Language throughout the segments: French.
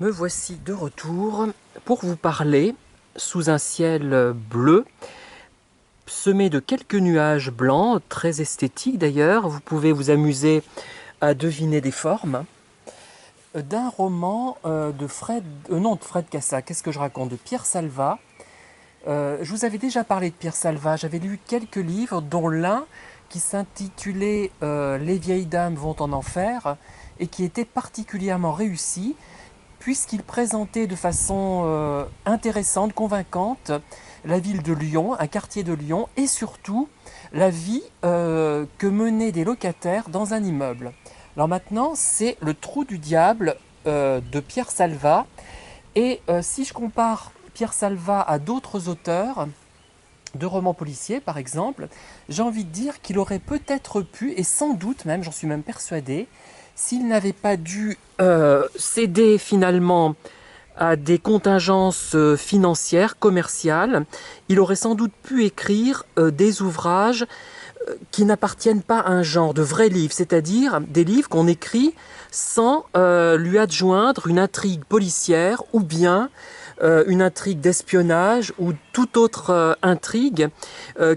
Me voici de retour pour vous parler sous un ciel bleu, semé de quelques nuages blancs, très esthétiques d'ailleurs. Vous pouvez vous amuser à deviner des formes. D'un roman de Fred, non de Fred Cassac, qu'est-ce que je raconte, de Pierre Salvat. Je vous avais déjà parlé de Pierre Salvat, j'avais lu quelques livres, dont l'un qui s'intitulait Les vieilles dames vont en enfer, et qui était particulièrement réussi, puisqu'il présentait de façon intéressante, convaincante, la ville de Lyon, un quartier de Lyon, et surtout la vie que menaient des locataires dans un immeuble. Alors maintenant, c'est Le Trou du Diable de Pierre Salvat, et si je compare Pierre Salvat à d'autres auteurs de romans policiers, par exemple, j'ai envie de dire qu'il aurait peut-être pu, et sans doute même, j'en suis même persuadé, s'il n'avait pas dû céder finalement à des contingences financières, commerciales, il aurait sans doute pu écrire des ouvrages qui n'appartiennent pas à un genre de vrais livres, c'est-à-dire des livres qu'on écrit sans lui adjoindre une intrigue policière ou bien une intrigue d'espionnage ou toute autre intrigue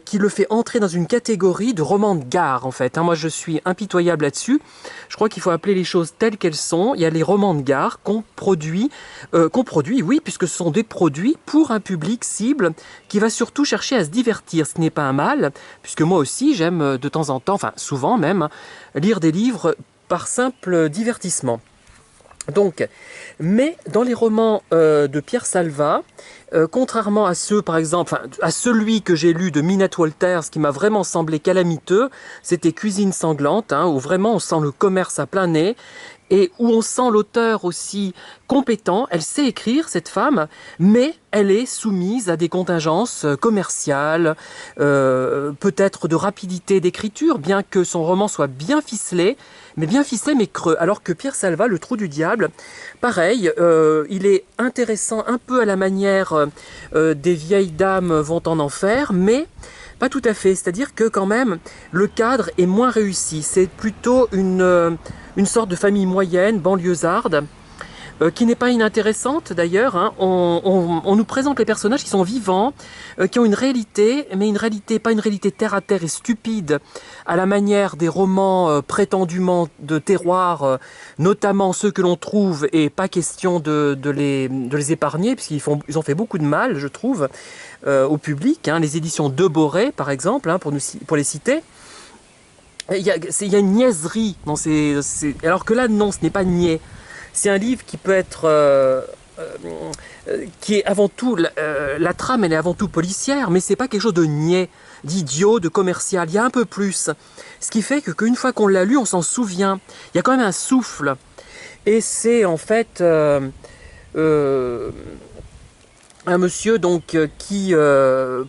qui le fait entrer dans une catégorie de roman de gare en fait. Moi je suis impitoyable là-dessus. Je crois qu'il faut appeler les choses telles qu'elles sont. Il y a les romans de gare qu'on produit, oui, puisque ce sont des produits pour un public cible qui va surtout chercher à se divertir. Ce n'est pas un mal, puisque moi aussi j'aime de temps en temps, enfin souvent même, lire des livres par simple divertissement. Donc, mais dans les romans de Pierre Salvat, contrairement à ceux, par exemple, à celui que j'ai lu de Minette Walters, qui m'a vraiment semblé calamiteux, c'était Cuisine sanglante, où vraiment on sent le commerce à plein nez, et où on sent l'auteur aussi compétent. Elle sait écrire, cette femme, mais elle est soumise à des contingences commerciales, peut-être de rapidité d'écriture, bien que son roman soit bien ficelé mais creux. Alors que Pierre Salvat, Le Trou du Diable, pareil, il est intéressant un peu à la manière des vieilles dames vont en enfer, mais pas tout à fait. C'est-à-dire que quand même, le cadre est moins réussi. C'est plutôt une sorte de famille moyenne, banlieusarde, qui n'est pas inintéressante d'ailleurs. On nous présente les personnages qui sont vivants, qui ont une réalité, mais une réalité, pas une réalité terre à terre et stupide, à la manière des romans prétendument de terroir, notamment ceux que l'on trouve, et pas question de les épargner, puisqu'ils ont fait beaucoup de mal, je trouve, au public. Les éditions de Boré, par exemple, pour les citer. Il y a une niaiserie dans alors que là, non, ce n'est pas niais. C'est un livre qui peut être... qui est avant tout... la trame, elle est avant tout policière, mais c'est pas quelque chose de niais, d'idiot, de commercial. Il y a un peu plus. Ce qui fait qu'une fois qu'on l'a lu, on s'en souvient. Il y a quand même un souffle. Et c'est en fait... un monsieur donc qui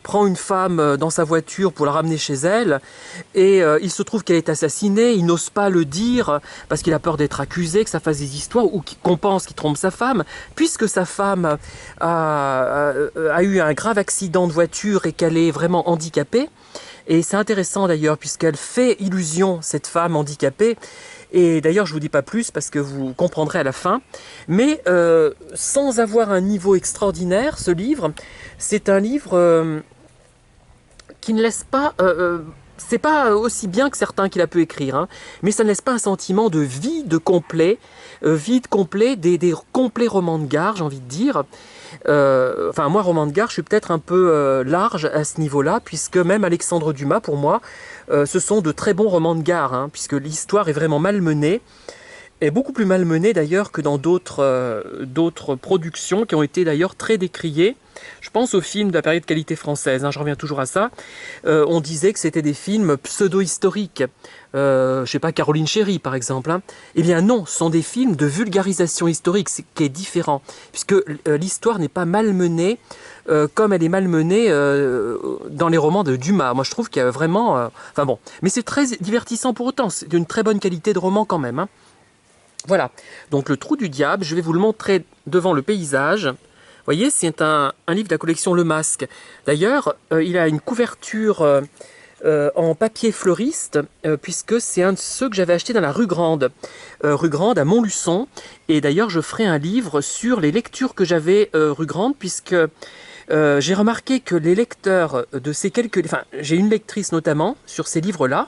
prend une femme dans sa voiture pour la ramener chez elle, et il se trouve qu'elle est assassinée. Il n'ose pas le dire parce qu'il a peur d'être accusé, que ça fasse des histoires, ou qu'on pense qu'il trompe sa femme, puisque sa femme a eu un grave accident de voiture et qu'elle est vraiment handicapée. Et c'est intéressant d'ailleurs, puisqu'elle fait illusion, cette femme handicapée. Et d'ailleurs, je ne vous dis pas plus parce que vous comprendrez à la fin. Mais sans avoir un niveau extraordinaire, ce livre, c'est un livre qui ne laisse pas... c'est pas aussi bien que certains qu'il a pu écrire, mais ça ne laisse pas un sentiment de vide complet, des complets romans de gare, j'ai envie de dire. Moi, roman de gare, je suis peut-être un peu large à ce niveau-là, puisque même Alexandre Dumas, pour moi, ce sont de très bons romans de gare, puisque l'histoire est vraiment malmenée, et beaucoup plus malmenée d'ailleurs que dans d'autres productions qui ont été d'ailleurs très décriées. Je pense aux films de la période qualité française, je reviens toujours à ça. On disait que c'était des films pseudo-historiques. Je sais pas, Caroline Chéry par exemple. Eh bien non, ce sont des films de vulgarisation historique, ce qui est différent, puisque l'histoire n'est pas malmenée comme elle est malmenée dans les romans de Dumas. Moi je trouve qu'il y a vraiment... mais c'est très divertissant pour autant, c'est d'une très bonne qualité de roman quand même. Voilà, donc Le Trou du Diable, je vais vous le montrer devant le paysage. Vous voyez, c'est un livre de la collection Le Masque. D'ailleurs, il a une couverture en papier fleuriste, puisque c'est un de ceux que j'avais acheté dans la rue Grande à Montluçon. Et d'ailleurs, je ferai un livre sur les lectures que j'avais rue Grande, puisque j'ai remarqué que les lecteurs de ces quelques... Enfin, j'ai une lectrice notamment sur ces livres-là.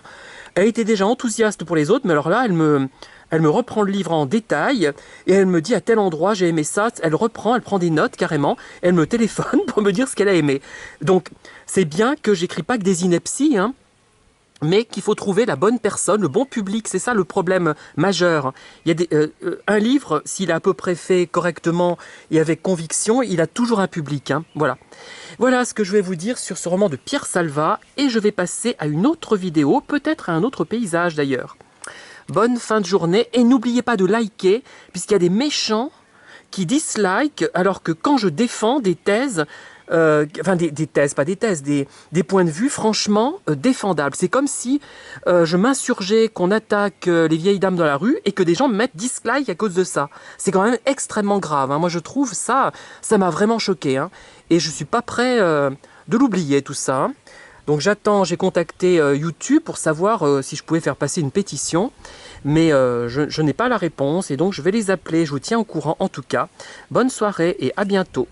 Elle était déjà enthousiaste pour les autres, mais alors là, elle me reprend le livre en détail et elle me dit à tel endroit j'ai aimé ça. Elle reprend, elle prend des notes carrément. Elle me téléphone pour me dire ce qu'elle a aimé. Donc, c'est bien que j'écris pas que des inepties, hein, mais qu'il faut trouver la bonne personne, le bon public, c'est ça le problème majeur. Il y a un livre, s'il est à peu près fait correctement et avec conviction, il a toujours un public. Hein. Voilà. Voilà ce que je vais vous dire sur ce roman de Pierre Salvat, et je vais passer à une autre vidéo, peut-être à un autre paysage d'ailleurs. Bonne fin de journée, et n'oubliez pas de liker, puisqu'il y a des méchants qui dislikent, alors que quand je défends des thèses, enfin des thèses, pas des thèses, des points de vue franchement défendables. C'est comme si je m'insurgeais qu'on attaque les vieilles dames dans la rue et que des gens me mettent dislike à cause de ça. C'est quand même extrêmement grave. Hein. Moi je trouve ça m'a vraiment choqué. Hein. Et je suis pas prêt de l'oublier tout ça. Hein. Donc j'attends, j'ai contacté YouTube pour savoir si je pouvais faire passer une pétition. Mais je n'ai pas la réponse et donc je vais les appeler. Je vous tiens au courant en tout cas. Bonne soirée et à bientôt.